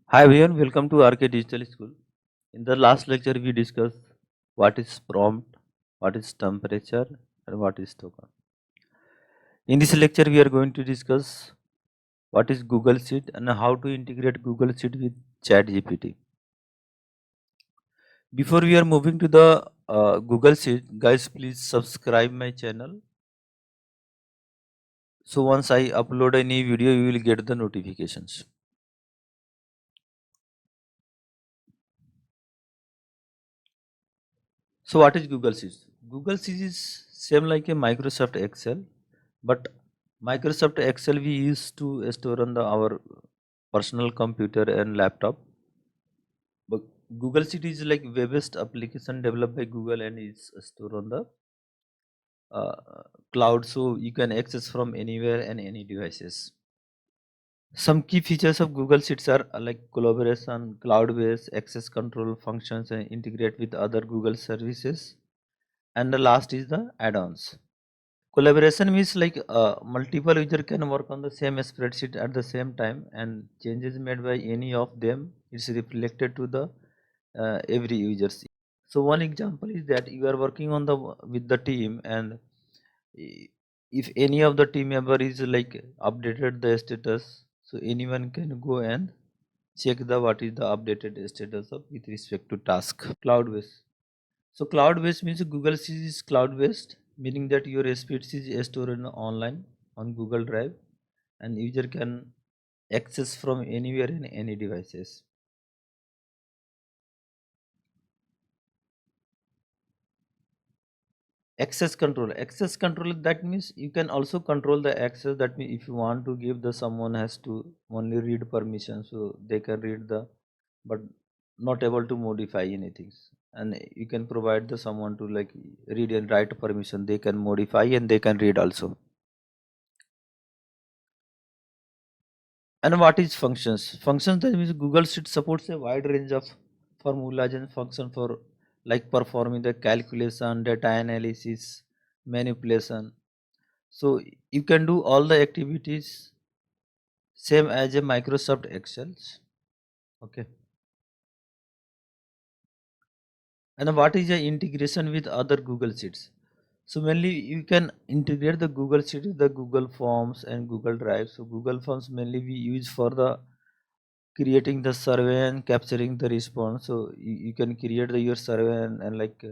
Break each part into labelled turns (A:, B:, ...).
A: Hi everyone, welcome to RK Digital School. In the last lecture, we discussed what is prompt, what is temperature, and what is token. In this lecture, we are going to discuss what is Google Sheet and how to integrate Google Sheet with ChatGPT. Before we are moving to the Google Sheet, guys, please subscribe my channel. So once I upload a new video, you will get the notifications. So what is Google Sheets? Google Sheets is same like a Microsoft Excel, but Microsoft Excel we used to store on our personal computer and laptop. But Google Sheet is like web-based application developed by Google and is stored on the cloud, so you can access from anywhere and any devices. Some key features of Google Sheets are like collaboration, cloud-based access control functions, and integrate with other Google services. And the last is the add-ons. Collaboration means like multiple user can work on the same spreadsheet at the same time, and changes made by any of them is reflected to the every users. So one example is that you are working on the with the team, and i- if any of the team member is like updated the status, so anyone can go and check the what is the updated status of with respect to task. Cloud based. So cloud-based means Google Sheets is cloud-based, meaning that your spreadsheet is stored online on Google Drive, and user can access from anywhere in any devices. Access control. That means you can also control the access. That means if you want to give the someone has to only read permission, so they can read the, but not able to modify anything. And you can provide the someone to like read and write permission. They can modify and they can read also. And what is functions? Functions, that means Google Sheet supports a wide range of formulas and function for like performing the calculation, data analysis, manipulation. So you can do all the activities same as a Microsoft Excel. Okay. And what is the integration with other Google Sheets? So mainly you can integrate the Google Sheet with the Google Forms and Google Drive. So Google Forms mainly we use for the creating the survey and capturing the response. So you can create your survey and like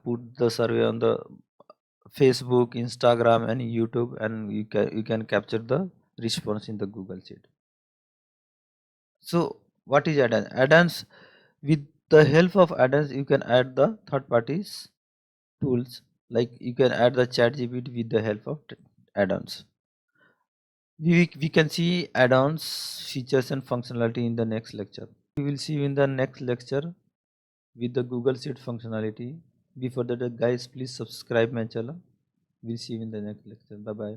A: put the survey on the Facebook, Instagram, and YouTube, and you can capture the response in the Google Sheet. So what is add-ons? Add-ons, with the help of add-ons you can add the third parties tools, like you can add the chat GPT with the help of add-ons. We can see add-ons, features and functionality in the next lecture. We will see you in the next lecture with the Google Sheet functionality. Before that, guys, please subscribe my channel. We'll see you in the next lecture. Bye bye.